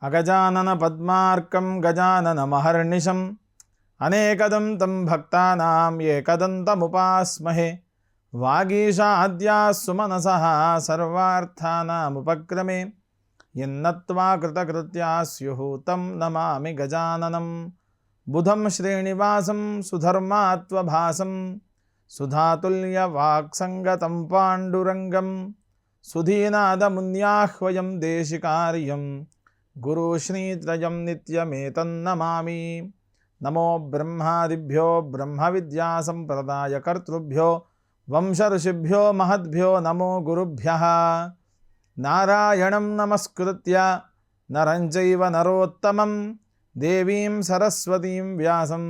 అగజానన పద్మార్కం గజాననమహర్నిశం అనేకదం తం భక్తానాం ఏకదంతముపాస్మహే. వాగీషాద్యా సుమనసః సర్వార్థానాముపక్రమే. యన్నత్వా కృతకృత్యా స్యుః తం నమామి గజాననం. బుధం శ్రీనివాసం సుధర్మాత్వభాసం సుధాతుల్యవాక్సంగతం పాండురంగం. సుధీనాదమున్యాహ్వయం దేశికార్యం గురుశ్రీత్రయం నిత్యమేతన్నమామి. నమో బ్రహ్మాదిభ్యో బ్రహ్మ విద్యా సంప్రదాయకర్తృభ్యో వంశఋషిభ్యో మహద్భ్యో నమో గురుభ్యః. నారాయణం నమస్కృత్య నరం చైవ నరోత్తమం దేవీం సరస్వతీం వ్యాసం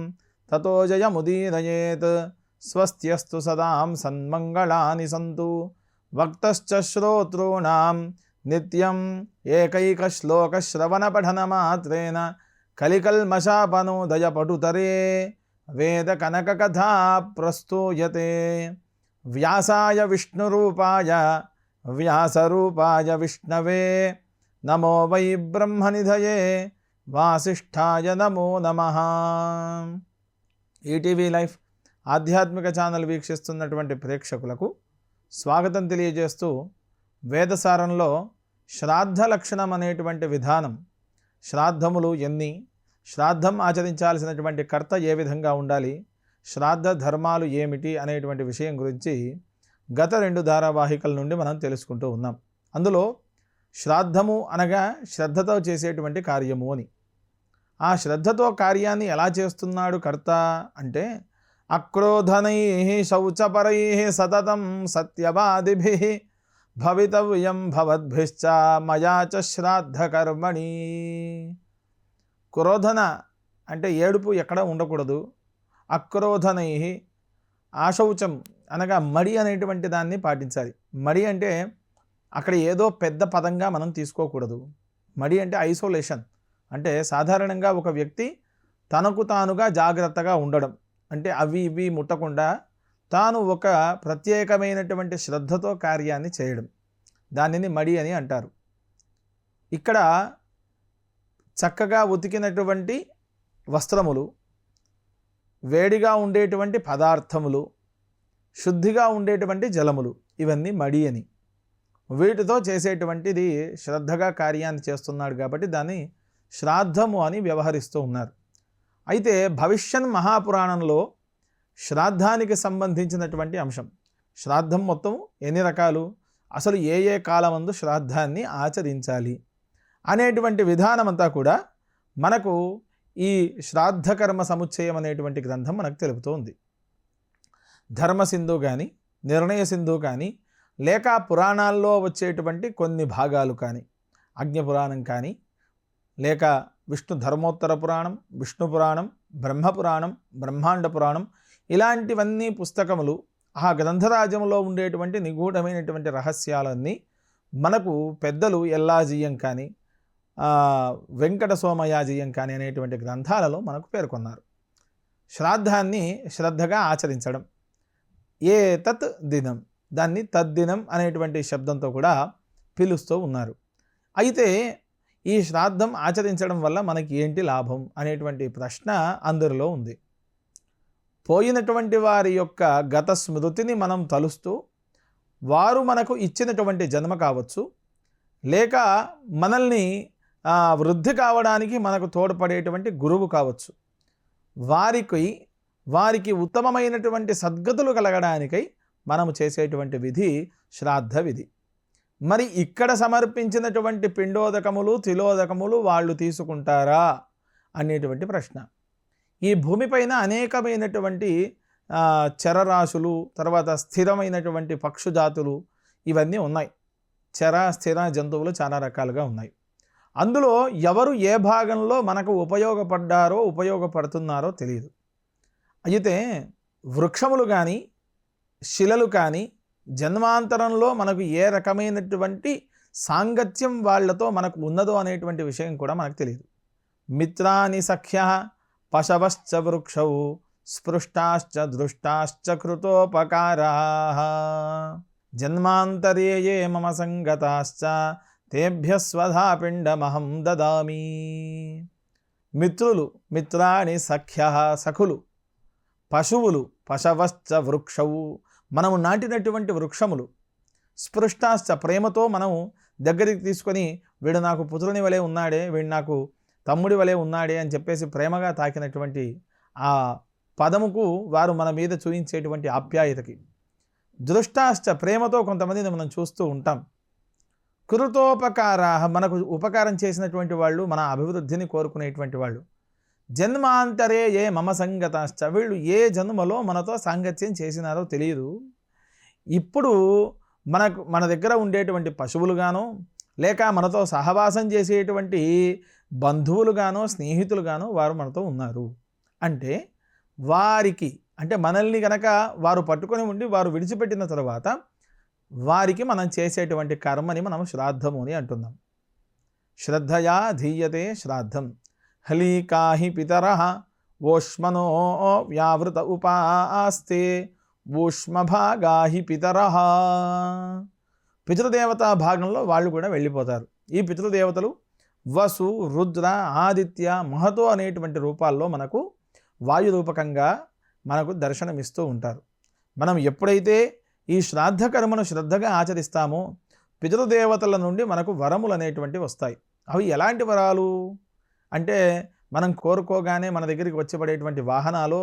తతో జయముదీరయేత్. స్వస్త్యస్తు సదాం సన్మంగళాని సంతు. వక్తశ్చ శ్రోతॄణాం నిత్యం ఏకైకశ్లోకశ్రవణపఠనమాత్రేణ కలికల్మషాపనోదయ పటుతరే వేదకనకకథా ప్రస్తూయతే. వ్యాసాయ విష్ణురూపాయ వ్యాసరూపాయ విష్ణవే నమో వై బ్రహ్మనిధయే వాసిష్ఠాయ నమో నమః. ఈటీవీ లైఫ్ ఆధ్యాత్మిక ఛానల్ వీక్షిస్తున్నటువంటి ప్రేక్షకులకు స్వాగతం తెలియజేస్తూ, వేదసారంలో శ్రాద్ధ లక్షణం అనేటువంటి విధానం, శ్రాద్ధములు ఎన్ని, శ్రాద్ధం ఆచరించాల్సినటువంటి కర్త ఏ విధంగా ఉండాలి, శ్రాద్ధ ధర్మాలు ఏమిటి అనేటువంటి విషయం గురించి గత 2 ధారావాహికల నుండి మనం తెలుసుకుంటూ ఉన్నాం. అందులో శ్రాద్ధము అనగా శ్రద్ధతో చేసేటువంటి కార్యము అని. ఆ శ్రద్ధతో కార్యాన్ని ఎలా చేస్తున్నాడు కర్త అంటే, అక్రోధనై శౌచపరై సతతం సత్యవాదిభిః భవితవ్యం భవద్భిశ్చ మయా చ శ్రాద్ధ కర్మణి. క్రోధన అంటే ఏడుపు ఎక్కడ ఉండకూడదు. అక్రోధనై ఆశౌచం అనగా మడి అనేటువంటి దాన్ని పాటించాలి. మడి అంటే అక్కడ ఏదో పెద్ద పదంగా మనం తీసుకోకూడదు. మడి అంటే ఐసోలేషన్. అంటే సాధారణంగా ఒక వ్యక్తి తనకు తానుగా జాగ్రత్తగా ఉండడం, అంటే అవి ఇవి ముట్టకుండా తాను ఒక ప్రత్యేకమైనటువంటి శ్రద్ధతో కార్యాన్ని చేయడం, దానిని మడి అని అంటారు. ఇక్కడ చక్కగా ఉతికినటువంటి వస్త్రములు, వేడిగా ఉండేటువంటి పదార్థములు, శుద్ధిగా ఉండేటువంటి జలములు, ఇవన్నీ మడి అని. వీటితో చేసేటువంటిది శ్రద్ధగా కార్యాన్ని చేస్తున్నాడు కాబట్టి దాన్ని శ్రాద్ధము అని వ్యవహరిస్తూ ఉన్నారు. అయితే భవిష్యన్ మహాపురాణంలో శ్రాద్ధానికి సంబంధించినటువంటి అంశం, శ్రాద్ధం మొత్తం ఎన్ని రకాలు, అసలు ఏ ఏ కాలమందు శ్రాద్ధాన్ని ఆచరించాలి అనేటువంటి విధానమంతా కూడా మనకు ఈ శ్రాద్ధకర్మ సముచ్చయం అనేటువంటి గ్రంథం మనకు తెలుపుతూ ఉంది. ధర్మసింధు కానీ, నిర్ణయ సింధు కానీ, లేక పురాణాల్లో వచ్చేటువంటి కొన్ని భాగాలు కానీ, అగ్నిపురాణం కానీ, లేక విష్ణు ధర్మోత్తర పురాణం, విష్ణు పురాణం, బ్రహ్మపురాణం, బ్రహ్మాండ పురాణం, ఇలాంటివన్నీ పుస్తకములు, ఆ గ్రంథరాజ్యంలో ఉండేటువంటి నిగూఢమైనటువంటి రహస్యాలన్నీ మనకు పెద్దలు ఎల్లాజీయం కానీ, వెంకట సోమయాజీయం కానీ అనేటువంటి గ్రంథాలలో మనకు పేర్కొన్నారు. శ్రాద్ధాన్ని శ్రద్ధగా ఆచరించడం, ఏ తత్ దినం, దాన్ని తద్దినం అనేటువంటి శబ్దంతో కూడా పిలుస్తూ ఉన్నారు. అయితే ఈ శ్రాద్ధం ఆచరించడం వల్ల మనకి ఏంటి లాభం అనేటువంటి ప్రశ్న అందరిలో ఉంది. పోయినటువంటి వారి యొక్క గత స్మృతిని మనం తలుస్తూ, వారు మనకు ఇచ్చినటువంటి జన్మ కావచ్చు, లేక మనల్ని వృద్ధి కావడానికి మనకు తోడ్పడేటువంటి గురువు కావచ్చు, వారికి ఉత్తమమైనటువంటి సద్గతులు కలగడానికై మనము చేసేటువంటి విధి శ్రాద్ధ విధి. మరి ఇక్కడ సమర్పించినటువంటి పిండోదకములు, తిలోదకములు వాళ్ళు తీసుకుంటారా అనేటువంటి ప్రశ్న. ఈ భూమిపైన అనేకమైనటువంటి చరరాశులు, తర్వాత స్థిరమైనటువంటి పక్షుజాతులు, ఇవన్నీ ఉన్నాయి. చర స్థిర జంతువులు చాలా రకాలుగా ఉన్నాయి. అందులో ఎవరు ఏ భాగంలో మనకు ఉపయోగపడుతున్నారో తెలియదు. అయితే వృక్షములు కానీ, శిలలు కానీ, జన్మాంతరంలో మనకు ఏ రకమైనటువంటి సాంగత్యం వాళ్ళతో మనకు ఉన్నదో అనేటువంటి విషయం కూడా మనకు తెలియదు. మిత్రాని సఖ్య పశవశ్చ వృక్షౌ స్పృష్టాశ్చ దృష్టాశ్చ కృతోపకారాః జన్మాంతరే ఏ మమ సంగతాశ్చ తేభ్య స్వధా పిండమహం దదామి. మిత్రులు, మిత్రాణి సఖ్య, సఖులు, పశువులు, పశవశ్చ వృక్షవు, మనము నాటినటువంటి వృక్షములు, స్పృష్టాశ్చ, ప్రేమతో మనం దగ్గరికి తీసుకొని వీడు నాకు పుత్రుని వలె ఉన్నాడే, వీడు నాకు తమ్ముడి వలె ఉన్నాడే అని చెప్పేసి ప్రేమగా తాకినటువంటి ఆ పదముకు వారు మన మీద చూయించేటువంటి ఆప్యాయతకి. దృష్టాశ్చ, ప్రేమతో కొంతమందిని మనం చూస్తూ ఉంటాం. కృతోపకారా, మనకు ఉపకారం చేసినటువంటి వాళ్ళు, మన అభివృద్ధిని కోరుకునేటువంటి వాళ్ళు. జన్మాంతరే ఏ మమ సంగతాశ్చ, వీళ్ళు ఏ జన్మలో మనతో సాంగత్యం చేసినారో తెలియదు, ఇప్పుడు మన దగ్గర ఉండేటువంటి పశువులుగానో లేక మనతో సహవాసం చేసేటువంటి బంధువులుగానో స్నేహితులుగానో వారు మనతో ఉన్నారు అంటే వారికి, అంటే మనల్ని గనక వారు పట్టుకొని ఉండి వారు విడిచిపెట్టిన తర్వాత వారికి మనం చేసేటువంటి కర్మని మనం శ్రాద్ధము అని అంటున్నాం. శ్రద్ధయా ధీయతే శ్రాద్ధం హలీకాహి పితరః ఓష్మనో వ్యావృత ఉపాస్తే ఊష్మభాగాహి పితరః. పితృదేవతా భాగంలో వాళ్ళు కూడా వెళ్ళిపోతారు. ఈ పితృదేవతలు వసు, రుద్ర, ఆదిత్య, మహతో అనేటువంటి రూపాల్లో మనకు వాయు రూపకంగా మనకు దర్శనమిస్తూ ఉంటారు. మనం ఎప్పుడైతే ఈ శ్రాద్ధ కర్మను శ్రద్ధగా ఆచరిస్తామో పితృదేవతల నుండి మనకు వరములు అనేటువంటివి వస్తాయి. అవి ఎలాంటి వరాలు అంటే మనం కోరుకోగానే మన దగ్గరికి వచ్చి పడేటువంటి వాహనాలు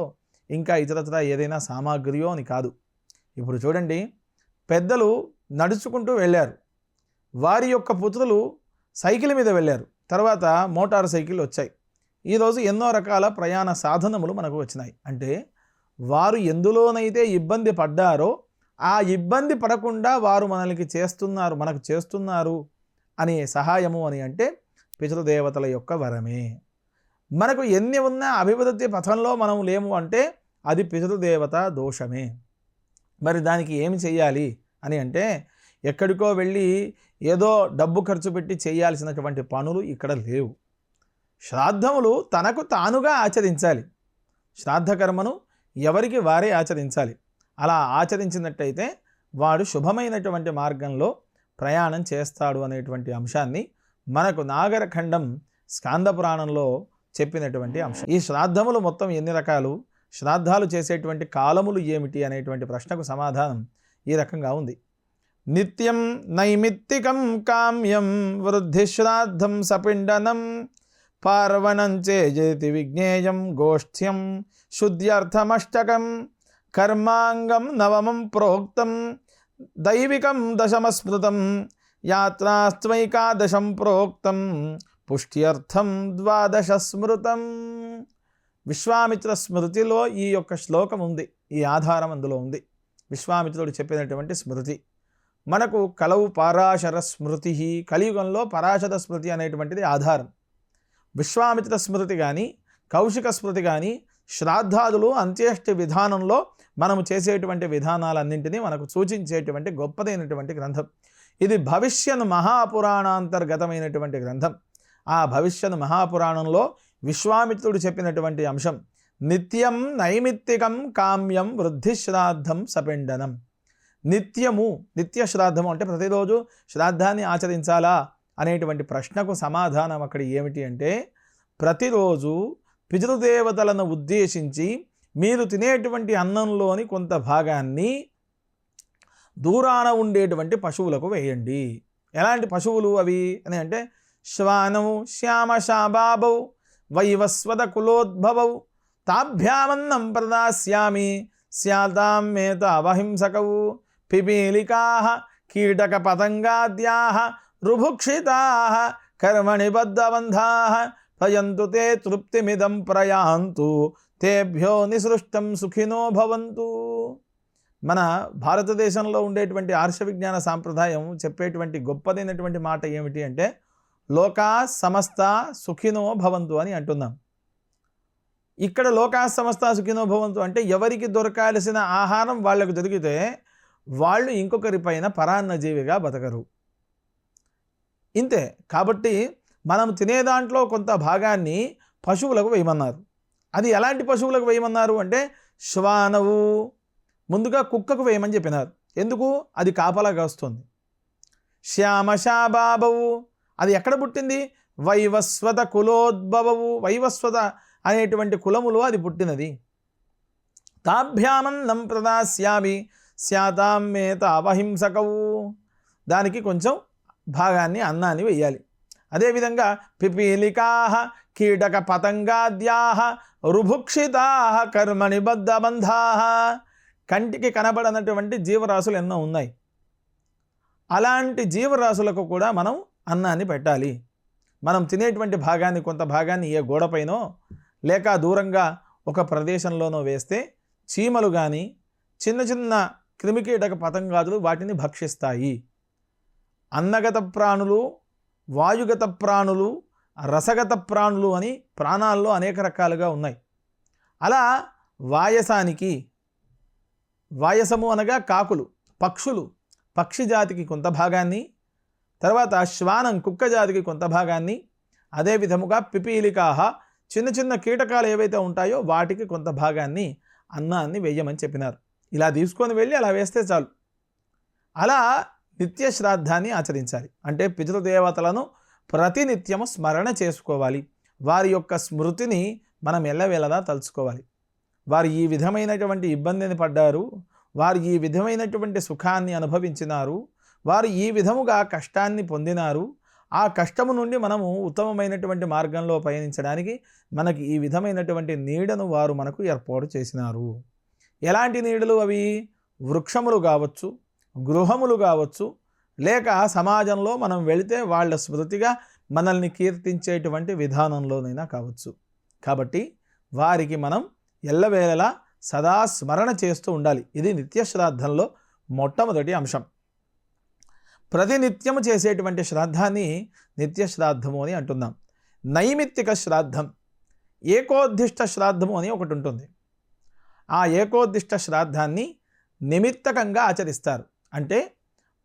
ఇంకా ఇతరత్ర ఏదైనా సామాగ్రియో అని కాదు. ఇప్పుడు చూడండి, పెద్దలు నడుచుకుంటూ వెళ్ళారు, వారి యొక్క పుత్రులు సైకిల్ మీద వెళ్ళారు, తర్వాత మోటార్ సైకిల్ వచ్చాయి. ఈరోజు ఎన్నో రకాల ప్రయాణ సాధనములు మనకు వచ్చినాయి. అంటే వారు ఎందులోనైతే ఇబ్బంది పడ్డారో ఆ ఇబ్బంది పడకుండా వారు మనకు చేస్తున్నారు అనే సహాయము అని అంటే పితృదేవతల యొక్క వరమే. మనకు ఎన్ని ఉన్నా అభివృద్ధి పథంలో మనం లేము అంటే అది పితృదేవత దోషమే. మరి దానికి ఏమి చేయాలి అని అంటే ఎక్కడికో వెళ్ళి ఏదో డబ్బు ఖర్చు పెట్టి చేయాల్సినటువంటి పనులు ఇక్కడ లేవు. శ్రాద్ధములు తనకు తానుగా ఆచరించాలి. శ్రాద్ధ కర్మను ఎవరికి వారే ఆచరించాలి. అలా ఆచరించినట్టయితే వాడు శుభమైనటువంటి మార్గంలో ప్రయాణం చేస్తాడు అనేటువంటి అంశాన్ని మనకు నాగరఖండం స్కాంద పురాణంలో చెప్పినటువంటి అంశం. ఈ శ్రాద్ధములు మొత్తం ఎన్ని రకాలు, శ్రాద్ధాలు చేసేటువంటి కాలములు ఏమిటి అనేటువంటి ప్రశ్నకు సమాధానం ఈ రకంగా ఉంది. నిత్యం నైమిత్తికం కామ్యం వృద్ధి శ్రాద్ధం సపిండనం పార్వణం చేజేతి విజ్ఞేయం గోష్ఠ్యం శుద్ధ్యర్థమష్టకం కర్మాంగం నవమం ప్రోక్తం దైవికం దశమస్మృతం యాత్రాస్త్వైకాదశం ప్రోక్తం పుష్ట్యర్థం ద్వాదశ స్మృతం. విశ్వామిత్ర స్మృతిలో ఈ యొక్క శ్లోకం ఉంది, ఈ ఆధారం అందులో ఉంది. విశ్వామిత్రుడు చెప్పినటువంటి స్మృతి మనకు కలవు పరాశర స్మృతి, కలియుగంలో పరాశర స్మృతి అనేటువంటిది ఆధారం. విశ్వామిత్ర స్మృతి కానీ కౌశిక స్మృతి కానీ శ్రాద్ధాదులు అంత్యేష్టి విధానంలో మనము చేసేటువంటి విధానాలన్నింటినీ మనకు సూచించేటువంటి గొప్పదైనటువంటి గ్రంథం. ఇది భవిష్యను మహాపురాణాంతర్గతమైనటువంటి గ్రంథం. ఆ భవిష్యను మహాపురాణంలో విశ్వామిత్రుడు చెప్పినటువంటి అంశం నిత్యం నైమిత్తికం కామ్యం వృద్ధి శ్రాద్ధం సపిండనం. నిత్యము, నిత్య శ్రాద్ధము అంటే ప్రతిరోజు శ్రాద్ధాన్ని ఆచరించాలా అనేటువంటి ప్రశ్నకు సమాధానం అక్కడ ఏమిటి అంటే ప్రతిరోజు పితృదేవతలను ఉద్దేశించి మీరు తినేటువంటి అన్నంలోని కొంత భాగాన్ని దూరాన ఉండేటువంటి పశువులకు వేయండి. ఎలాంటి పశువులు అవి అని అంటే శ్వానౌ శ్యామశాబాబౌ వైవస్వత కులోద్భవౌ తాభ్యామన్నం ప్రదాస్యామి స్యాతాం మేత అవహింసకౌ పిపీలికాః కీటక పతంగాద్యాః రుభుక్షితాః కర్మణి బద్ధబంధాః భయంతు తే తృప్తిమిదం ప్రయాంతు తేభ్యో నిసృష్టం సుఖినో భవంతు. మన భారతదేశంలో ఉండేటువంటి ఆర్ష విజ్ఞాన సాంప్రదాయం చెప్పేటువంటి గొప్పదైనటువంటి మాట ఏమిటి అంటే లోకా సమస్త సుఖినో భవంతు అని అంటున్నాం. ఇక్కడ లోకా సమస్త సుఖినో భవంతు అంటే ఎవరికి దొరకాల్సిన ఆహారం వాళ్లకు దొరికితే వాళ్ళు ఇంకొకరి పైన పరాన్నజీవిగా బతకరు. ఇంతే. కాబట్టి మనం తినే దాంట్లో కొంత భాగాన్ని పశువులకు వేయమన్నారు. అది ఎలాంటి పశువులకు వేయమన్నారు అంటే శ్వానవు, ముందుగా కుక్కకు వేయమని చెప్పినారు. ఎందుకు? అది కాపలాగా వస్తుంది. శ్యామశాబాబవు, అది ఎక్కడ పుట్టింది? వైవస్వత కులోద్భవవు, వైవస్వత అనేటువంటి కులములో అది పుట్టినది. తాభ్యామన్నం ప్రదాస్యామి స్యాతాం మే తావహింసకవు, దానికి కొంచెం భాగాన్ని అన్నాన్ని వెయ్యాలి. అదేవిధంగా పిపీలికా కీటక పతంగాద్యా రుభుక్షితా కర్మణి బద్ధబంధా, కంటికి కనబడనటువంటి జీవరాశులు ఎన్నో ఉన్నాయి. అలాంటి జీవరాశులకు కూడా మనం అన్నాన్ని పెట్టాలి. మనం తినేటువంటి భాగాన్ని, కొంత భాగాన్ని ఏ గోడపైనో లేక దూరంగా ఒక ప్రదేశంలోనో వేస్తే చీమలు కానీ చిన్న చిన్న క్రిమికీటక పతంగాదులు వాటిని భక్షిస్తాయి. అన్నగత ప్రాణులు, వాయుగత ప్రాణులు, రసగత ప్రాణులు అని ప్రాణాల్లో అనేక రకాలుగా ఉన్నాయి. అలా వాయసానికి, వాయసము అనగా కాకులు, పక్షులు, పక్షి జాతికి కొంత భాగాన్ని, తర్వాత శ్వానం కుక్క జాతికి కొంత భాగాన్ని, అదే విధముగా పిపీలికాహ చిన్న చిన్న కీటకాలు ఏవైతే ఉంటాయో వాటికి కొంత భాగాన్ని అన్నాన్ని వేయమని చెప్పినారు. ఇలా తీసుకొని వెళ్ళి అలా వేస్తే చాలు. అలా నిత్య శ్రాద్ధాన్ని ఆచరించాలి. అంటే పితృదేవతలను ప్రతినిత్యము స్మరణ చేసుకోవాలి. వారి యొక్క స్మృతిని మనం ఎల్లవేళలా తలుచుకోవాలి. వారు ఈ విధమైనటువంటి ఇబ్బందిని పడ్డారు, వారు ఈ విధమైనటువంటి సుఖాన్ని అనుభవించినారు, వారు ఈ విధముగా కష్టాన్ని పొందినారు, ఆ కష్టము నుండి మనము ఉత్తమమైనటువంటి మార్గంలో పయనించడానికి మనకి ఈ విధమైనటువంటి నీడను వారు మనకు ఏర్పాటు చేసినారు. ఎలాంటి నీడలు అవి? వృక్షములు కావచ్చు, గృహములు కావచ్చు, లేక సమాజంలో మనం వెళితే వాళ్ళ స్మృతిగా మనల్ని కీర్తించేటువంటి విధానంలోనైనా కావచ్చు. కాబట్టి వారికి మనం ఎల్లవేళలా సదా స్మరణ చేస్తూ ఉండాలి. ఇది నిత్య శ్రాద్ధంలో మొట్టమొదటి అంశం. ప్రతినిత్యము చేసేటువంటి శ్రాద్ధాన్ని నిత్య శ్రాద్ధము అని అంటున్నాం. నైమిత్తిక శ్రాద్ధం, ఏకోద్దిష్ట శ్రాద్ధము అని ఒకటి ఉంటుంది. ఆ ఏకోద్దిష్ట శ్రాద్ధాన్ని నిమిత్తకంగా ఆచరిస్తారు. అంటే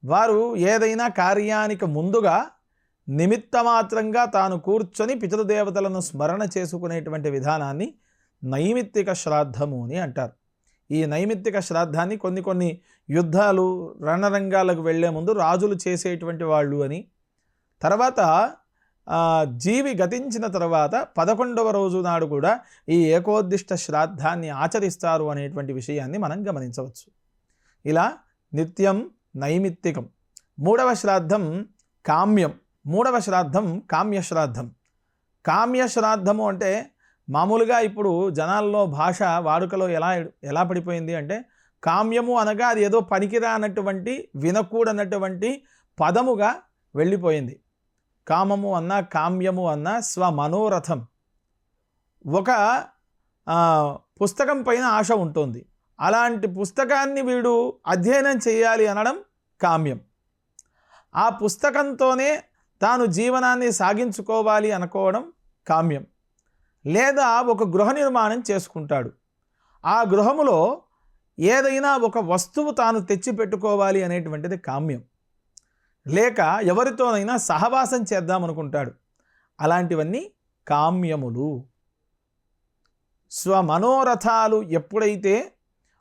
వారు ఏదైనా కార్యానికి ముందుగా నిమిత్తమాత్రంగా తాను కూర్చొని పితృదేవతలను స్మరణ చేసుకునేటువంటి విధానాన్ని నైమిత్తిక శ్రాద్ధము అని అంటారు. ఈ నైమిత్తిక శ్రాద్ధాన్ని కొన్ని యుద్ధాలు, రణరంగాలకు వెళ్లే ముందు రాజులు చేసేటువంటి వాళ్ళు అని, తర్వాత జీవి గతించిన తర్వాత 11వ రోజు నాడు కూడా ఈ ఏకోద్దిష్ట శ్రాద్ధాన్ని ఆచరిస్తారు అనేటువంటి విషయాన్ని మనం గమనించవచ్చు. ఇలా నిత్యం నైమిత్తికం. మూడవ శ్రాద్ధం కామ్యం. మూడవ శ్రాద్ధం కామ్యశ్రాద్ధం. కామ్యశ్రాద్ధము అంటే మామూలుగా ఇప్పుడు జనాల్లో భాష వాడుకలో ఎలా పడిపోయింది అంటే, కామ్యము అనగా అది ఏదో పనికిరానటువంటి, వినకూడనటువంటి పదముగా వెళ్ళిపోయింది. కామము అన్నా, కామ్యము అన్నా స్వమనోరథం. ఒక పుస్తకం పైన ఆశ ఉంటుంది, అలాంటి పుస్తకాన్ని వీడు అధ్యయనం చేయాలి అనడం కామ్యం. ఆ పుస్తకంతోనే తాను జీవనాన్ని సాగించుకోవాలి అనుకోవడం కామ్యం. లేదా ఒక గృహ నిర్మాణం చేసుకుంటాడు, ఆ గృహములో ఏదైనా ఒక వస్తువు తాను తెచ్చి పెట్టుకోవాలి అనేటువంటిది కామ్యం. లేక ఎవరితోనైనా సహవాసం చేద్దామనుకుంటాడు, అలాంటివన్నీ కామ్యములు. స్వమనోరథాలు ఎప్పుడైతే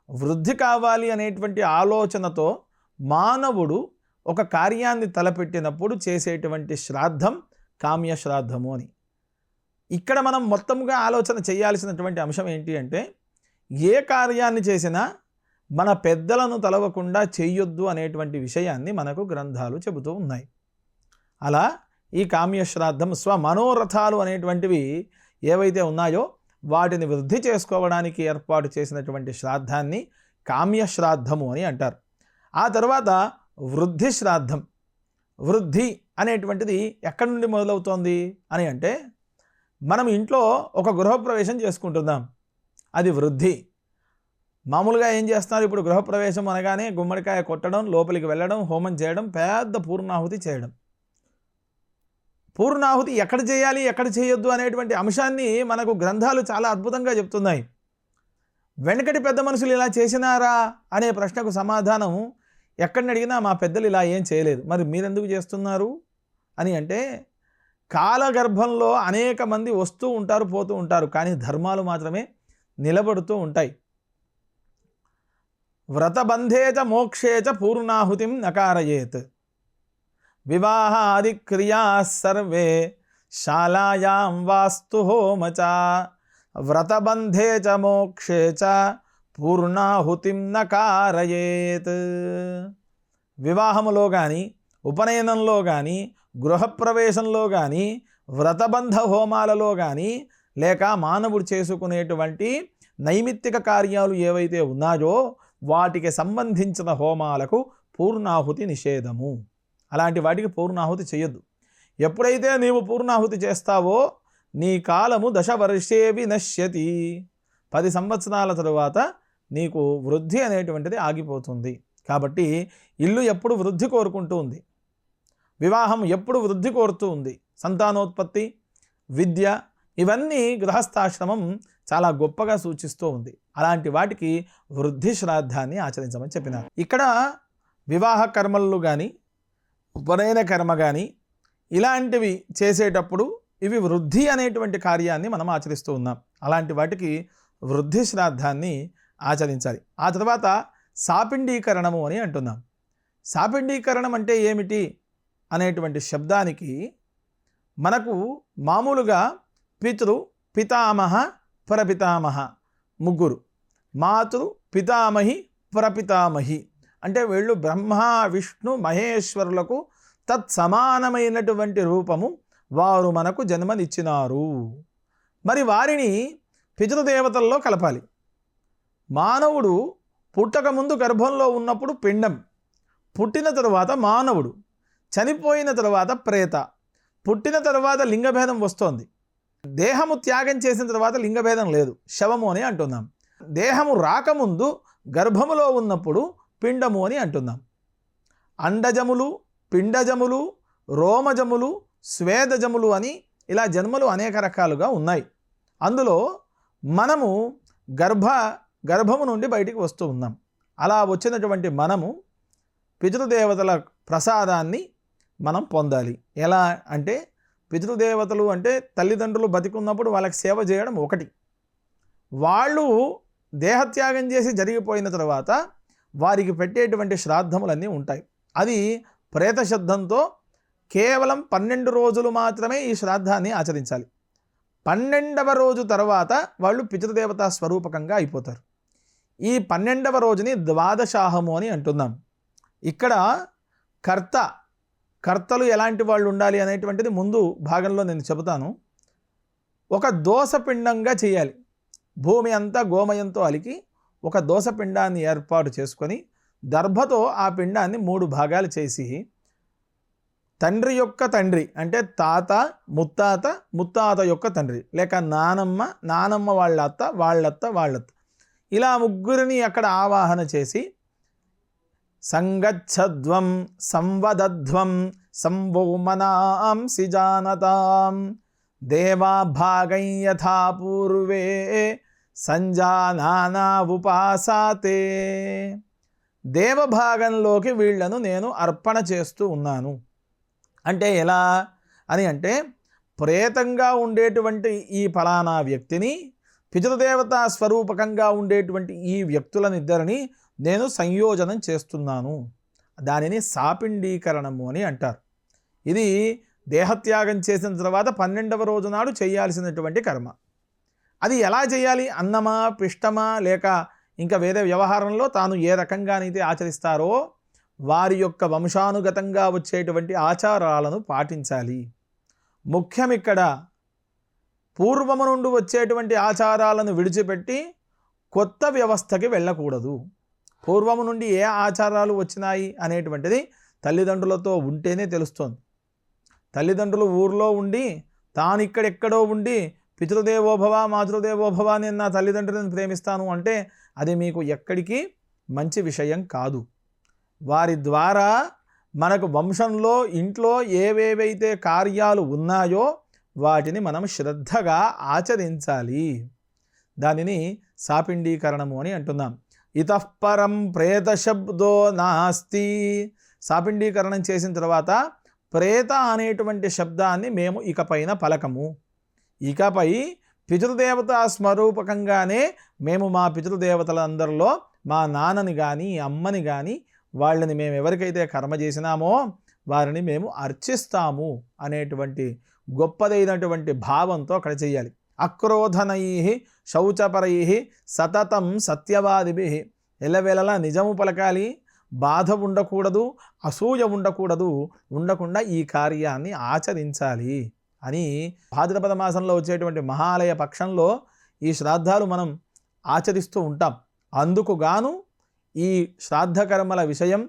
వృద్ధి కావాలి అనేటువంటి ఆలోచనతో మానవుడు ఒక కార్యాన్ని తలపెట్టినప్పుడు చేసేటువంటి శ్రాద్ధం కామ్యశ్రాద్ధము అని. ఇక్కడ మనం మొత్తంగా ఆలోచన చేయాల్సినటువంటి అంశం ఏంటి అంటే, ఏ కార్యాన్ని చేసినా మన పెద్దలను తలవకుండా చెయ్యొద్దు అనేటువంటి విషయాన్ని మనకు గ్రంథాలు చెబుతూ ఉన్నాయి. అలా ఈ కామ్యశ్రాద్ధం స్వమనోరథాలు అనేటువంటివి ఏవైతే ఉన్నాయో వాటిని వృద్ధి చేసుకోవడానికి ఏర్పాటు చేసినటువంటి శ్రాద్ధాన్ని కామ్యశ్రాద్ధము అని అంటారు. ఆ తర్వాత వృద్ధి శ్రాద్ధం. వృద్ధి అనేటువంటిది ఎక్కడి నుండి మొదలవుతోంది అని అంటే, మనం ఇంట్లో ఒక గృహప్రవేశం చేసుకుంటున్నాం, అది వృద్ధి. మామూలుగా ఏం చేస్తున్నారు ఇప్పుడు, గృహప్రవేశం అనగానే గుమ్మడికాయ కొట్టడం, లోపలికి వెళ్ళడం, హోమం చేయడం, పెద్ద పూర్ణాహుతి చేయడం. పూర్ణాహుతి ఎక్కడ చేయాలి, ఎక్కడ చేయొద్దు అనేటువంటి అంశాన్ని మనకు గ్రంథాలు చాలా అద్భుతంగా చెప్తున్నాయి. వెనకటి పెద్ద మనుషులు ఇలా చేసినారా అనే ప్రశ్నకు సమాధానం ఎక్కడిని అడిగినా మా పెద్దలు ఇలా ఏం చేయలేదు, మరి మీరెందుకు చేస్తున్నారు అని అంటే, కాలగర్భంలో అనేక మంది వస్తూ ఉంటారు, పోతూ ఉంటారు, కానీ ధర్మాలు మాత్రమే నిలబడుతూ ఉంటాయి. వ్రతబంధేచ మోక్షేచ పూర్ణాహుతిం నకారయేత్. వివాహాది క్రియా సర్వే శాలాయాం వాస్తు హోమచ వ్రతబంధే చ మోక్షే చ పూర్ణాహుతిం నకారయేత్. వివాహములో కానీ, ఉపనయనంలో కానీ, గృహప్రవేశంలో కానీ, వ్రతబంధ హోమాలలో కానీ, లేక మానవుడు చేసుకునేటువంటి నైమిత్తిక కార్యాలు ఏవైతే ఉన్నాయో వాటికి సంబంధించిన హోమాలకు పూర్ణాహుతి నిషేధము. అలాంటి వాటికి పూర్ణాహుతి చేయొద్దు. ఎప్పుడైతే నీవు పూర్ణాహుతి చేస్తావో నీ కాలము 10 వర్షే వినశ్యతి, 10 సంవత్సరాల తరువాత నీకు వృద్ధి అనేటువంటిది ఆగిపోతుంది. కాబట్టి ఇల్లు ఎప్పుడు వృద్ధి కోరుకుంటూ ఉంది, వివాహం ఎప్పుడు వృద్ధి కోరుతూ ఉంది, సంతానోత్పత్తి, విద్య, ఇవన్నీ గృహస్థాశ్రమం చాలా గొప్పగా సూచిస్తూ ఉంది. అలాంటి వాటికి వృద్ధి శ్రాద్ధాన్ని ఆచరించమని చెప్పినారు. ఇక్కడ వివాహ కర్మలు కానీ, ఉపనయన కర్మ కానీ ఇలాంటివి చేసేటప్పుడు ఇవి వృద్ధి అనేటువంటి కార్యాన్ని మనం ఆచరిస్తూ ఉన్నాం. అలాంటి వాటికి వృద్ధి శ్రాద్ధాన్ని ఆచరించాలి. ఆ తర్వాత సాపిండీకరణము అని అంటున్నాం. సాపిండీకరణం అంటే ఏమిటి అనేటువంటి శబ్దానికి మనకు మామూలుగా పితృ, పితామహ, ప్రపితామహ ముగ్గురు, మాతృ, పితామహి, ప్రపితామహి అంటే వీళ్ళు బ్రహ్మ, విష్ణు, మహేశ్వరులకు తత్సమానమైనటువంటి రూపము వారు మనకు జన్మనిచ్చినారు. మరి వారిని పితృదేవతల్లో కలపాలి. మానవుడు పుట్టకముందు గర్భంలో ఉన్నప్పుడు పిండం, పుట్టిన తరువాత మానవుడు, చనిపోయిన తరువాత ప్రేత, పుట్టిన తరువాత లింగభేదం వస్తోంది. దేహము త్యాగం చేసిన తర్వాత లింగభేదం లేదు, శవము అని అంటున్నాం. దేహము రాకముందు గర్భములో ఉన్నప్పుడు పిండము అని అంటున్నాం. అండజములు, పిండజములు, రోమజములు, స్వేదజములు అని ఇలా జన్మలు అనేక రకాలుగా ఉన్నాయి. అందులో మనము గర్భము నుండి బయటికి వస్తూ ఉన్నాం. అలా వచ్చినటువంటి మనము పితృదేవతల ప్రసాదాన్ని మనం పొందాలి. ఎలా అంటే పితృదేవతలు అంటే తల్లిదండ్రులు బతికున్నప్పుడు వాళ్ళకి సేవ చేయడం ఒకటి, వాళ్ళు దేహత్యాగం చేసి జరిగిపోయిన తర్వాత వారికి పెట్టేటువంటి శ్రాద్ధములన్నీ ఉంటాయి. అది ప్రేత శబ్దంతో కేవలం 12 రోజులు మాత్రమే ఈ శ్రాద్ధాన్ని ఆచరించాలి. 12వ రోజు తర్వాత వాళ్ళు పితృదేవతా స్వరూపకంగా అయిపోతారు. ఈ 12వ రోజుని ద్వాదశాహము అని అంటున్నాం. ఇక్కడ కర్తలు ఎలాంటి వాళ్ళు ఉండాలి అనేటువంటిది ముందు భాగంలో నేను చెబుతాను. ఒక దోసపిండంగా చేయాలి. భూమి అంతా గోమయంతో అలికి ఒక దోసపిండాన్ని ఏర్పాటు చేసుకొని దర్భతో ఆ పిండాన్ని 3 భాగాలు చేసి తండ్రి యొక్క తండ్రి అంటే తాత, ముత్తాత, ముత్తాత యొక్క తండ్రి లేక నానమ్మ వాళ్ళ అత్త ఇలా ముగ్గురిని అక్కడ ఆవాహన చేసి సంగచ్చధ్వం సంవదధ్వం సంభోమనాంసి జానతాం దేవా భాగం యథా పూర్వే సంజానానా ఉపాసాతే. దేవభాగంలోకి వీళ్లను నేను అర్పణ చేస్తూ ఉన్నాను. అంటే ఎలా అని అంటే ప్రేతంగా ఉండేటువంటి ఈ ఫలానా వ్యక్తిని, పితృదేవతా స్వరూపకంగా ఉండేటువంటి ఈ వ్యక్తులనిద్దరిని నేను సంయోజనం చేస్తున్నాను. దానిని సాపిండీకరణము అని అంటారు. ఇది దేహత్యాగం చేసిన తర్వాత 12వ రోజు నాడు చేయాల్సినటువంటి కర్మ. అది ఎలా చేయాలి? అన్నమా, పిష్టమా, లేక ఇంకా వేరే వ్యవహారంలో తాను ఏ రకంగానైతే ఆచరిస్తారో వారి యొక్క వంశానుగతంగా వచ్చేటువంటి ఆచారాలను పాటించాలి. ముఖ్యం ఇక్కడ పూర్వము నుండి వచ్చేటువంటి ఆచారాలను విడిచిపెట్టి కొత్త వ్యవస్థకి వెళ్ళకూడదు. పూర్వము నుండి ఏ ఆచారాలు వచ్చినాయి అనేటువంటిది తల్లిదండ్రులతో ఉంటేనే తెలుస్తోంది. తల్లిదండ్రులు ఊర్లో ఉండి తాను ఇక్కడెక్కడో ఉండి పితృదేవోభవ మాతృదేవోభవ నేను నా తల్లిదండ్రులను ప్రేమిస్తాను అంటే అది మీకు ఎక్కడికి మంచి విషయం కాదు. వారి ద్వారా మనకు వంశంలో ఇంట్లో ఏవేవైతే కార్యాలు ఉన్నాయో వాటిని మనం శ్రద్ధగా ఆచరించాలి. దానిని సాపిండీకరణము అని అంటున్నాం. ఇతఃపరం ప్రేత శబ్దో నాస్తి. సాపిండీకరణం చేసిన తర్వాత ప్రేత అనేటువంటి శబ్దాన్ని మేము ఇకపైన పలకము. ఇకపై పితృదేవత స్వరూపకంగానే మేము మా పితృదేవతలందరిలో మా నాన్నని కానీ అమ్మని కానీ వాళ్ళని మేము ఎవరికైతే కర్మ చేసినామో వారిని మేము అర్చిస్తాము అనేటువంటి గొప్పదైనటువంటి భావంతో అక్కడ చేయాలి. అక్రోధనై శౌచపరై సతతం సత్యవాదిభి, ఎల్లవేళలా నిజము పలకాలి, బాధ ఉండకూడదు, అసూయ ఉండకుండా ఈ కార్యాన్ని ఆచరించాలి అని భాద్రపద మాసంలో వచ్చేటువంటి మహాలయ పక్షంలో ఈ శ్రాద్ధాలు మనం ఆచరిస్తూ ఉంటాం. అందుకు గాను ఈ శ్రాద్ధ కర్మల విషయం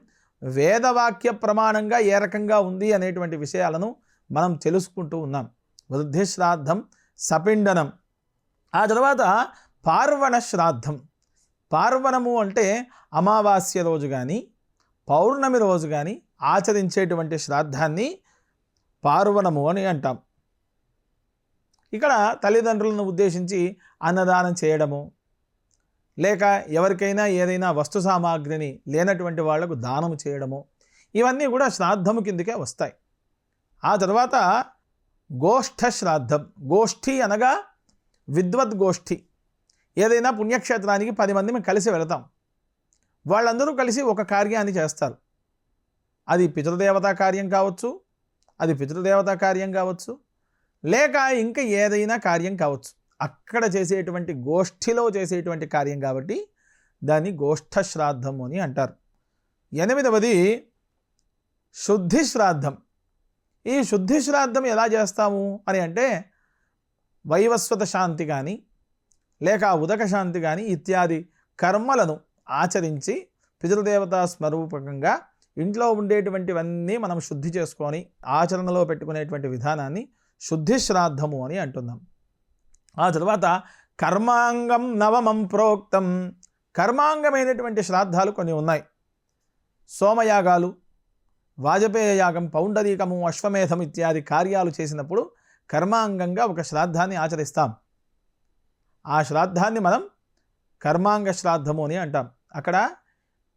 వేదవాక్య ప్రమాణంగా ఏ రకంగా ఉంది అనేటువంటి విషయాలను మనం తెలుసుకుంటూ ఉన్నాం. వృద్ధి శ్రాద్ధం, సపిండనం, ఆ తర్వాత పార్వణ శ్రాద్ధం. పార్వణము అంటే అమావాస్య రోజు కానీ పౌర్ణమి రోజు కానీ ఆచరించేటువంటి శ్రాద్ధాన్ని పార్వణము అని అంటాం. ఇక్కడ తల్లిదండ్రులను ఉద్దేశించి అన్నదానం చేయడము, లేక ఎవరికైనా ఏదైనా వస్తు సామాగ్రిని లేనటువంటి వాళ్లకు దానము చేయడము, ఇవన్నీ కూడా శ్రాద్ధము కిందకే వస్తాయి. ఆ తర్వాత గోష్ఠ శ్రాద్ధం. గోష్ఠి అనగా విద్వద్గోష్ఠి. ఏదైనా పుణ్యక్షేత్రానికి 10 మంది మేము కలిసి వెళతాం, వాళ్ళందరూ కలిసి ఒక కార్యాన్ని చేస్తారు. అది పితృదేవతా కార్యం కావచ్చు, లేక ఇంకా ఏదైనా కార్యం కావచ్చు. అక్కడ చేసేటువంటి గోష్ఠిలో చేసేటువంటి కార్యం కాబట్టి దాన్ని గోష్ఠ శ్రాద్ధము అని అంటారు. 8వది శుద్ధి శ్రాద్ధం. ఈ శుద్ధి శ్రాద్ధం ఎలా చేస్తాము అని అంటే వైవస్వత శాంతి కానీ లేక ఉదక శాంతి కానీ ఇత్యాది కర్మలను ఆచరించి పితృదేవతా స్మరూపకంగా ఇంట్లో ఉండేటువంటివన్నీ మనం శుద్ధి చేసుకొని ఆచరణలో పెట్టుకునేటువంటి విధానాన్ని శుద్ధి శ్రాద్ధము అని అంటున్నాం. ఆ తర్వాత కర్మాంగం నవమం ప్రోక్తం. కర్మాంగమైనటువంటి శ్రాద్ధాలు కొన్ని ఉన్నాయి. సోమయాగాలు, వాజపేయ యాగం, పౌండరీకము, అశ్వమేధం ఇత్యాది కార్యాలు చేసినప్పుడు కర్మాంగంగా ఒక శ్రాద్ధాన్ని ఆచరిస్తాం. ఆ శ్రాద్ధాన్ని మనం కర్మాంగ శ్రాద్ధము అని అంటాం. అక్కడ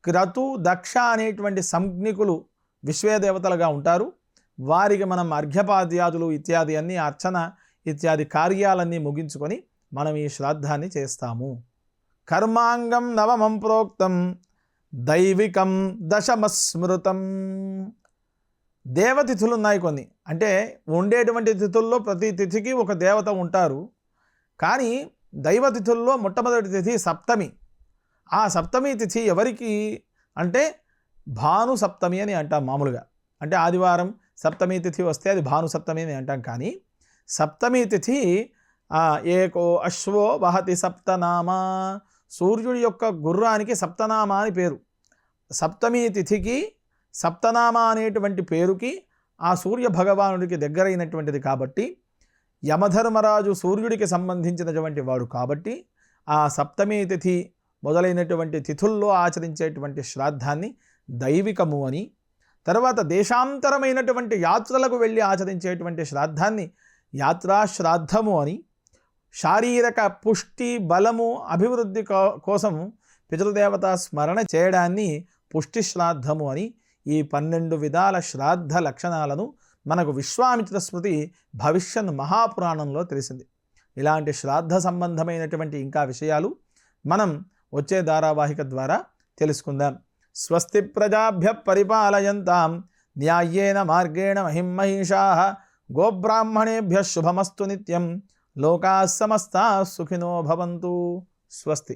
క్రతు, దక్ష అనేటువంటి సంజ్ఞికులు విశ్వేదేవతలుగా ఉంటారు. వారికి మనం అర్ఘ్యపాద్యాదులు ఇత్యాది అన్ని అర్చన ఇత్యాది కార్యాలన్నీ ముగించుకొని మనం ఈ శ్రాద్ధాన్ని చేస్తాము. కర్మాంగం నవమం ప్రోక్తం దైవికం దశమస్మృతం. దేవతిథులు ఉన్నాయి కొన్ని, అంటే ఉండేటువంటి తిథుల్లో ప్రతి తిథికి ఒక దేవత ఉంటారు. కానీ దైవతిథుల్లో మొట్టమొదటి తిథి సప్తమి. ఆ సప్తమి తిథి ఎవరికి అంటే భాను సప్తమి అని అంటాం మామూలుగా. అంటే ఆదివారం సప్తమి తిథి వస్తే అది భాను సప్తమి అని అంటాం. కానీ సప్తమి తిథి ఏకో అశ్వో వహతి సప్తనామా, సూర్యుడి యొక్క గుర్రానికి సప్తనామా అని పేరు. సప్తమి తిథికి సప్తనామా అనేటువంటి పేరుకి ఆ సూర్య భగవానుడికి దగ్గరైనటువంటిది కాబట్టి, యమధర్మరాజు సూర్యుడికి సంబంధించినటువంటి వాడు కాబట్టి ఆ సప్తమి తిథి మొదలైనటువంటి తిథుల్లో ఆచరించేటువంటి శ్రాద్ధాన్ని దైవికము అని, తర్వాత దేశాంతరమైనటువంటి యాత్రలకు వెళ్ళి ఆచరించేటువంటి శ్రాద్ధాన్ని యాత్రా శ్రాద్ధము అని, శారీరక పుష్టి బలము అభివృద్ధి కోసం పితృదేవతా స్మరణ చేయడాన్ని పుష్టి శ్రాద్ధము అని, ఈ 12 విధాల శ్రాద్ధ లక్షణాలను మనకు విశ్వామిత్ర స్మృతి భవిష్యత్ మహాపురాణంలో తెలిసింది. ఇలాంటి శ్రాద్ధ సంబంధమైనటువంటి ఇంకా విషయాలు మనం వచ్చే ధారావాహిక ద్వారా తెలుసుకుందాం. స్వస్తి ప్రజాభ్య పరిపాలయంతాం న్యాయేన మార్గేణ మహిమహీషాః గోబ్రాహ్మణేభ్య శుభమస్తు నిత్యం. లోకాః సమస్తాః సుఖినో భవంతు. స్వస్తి.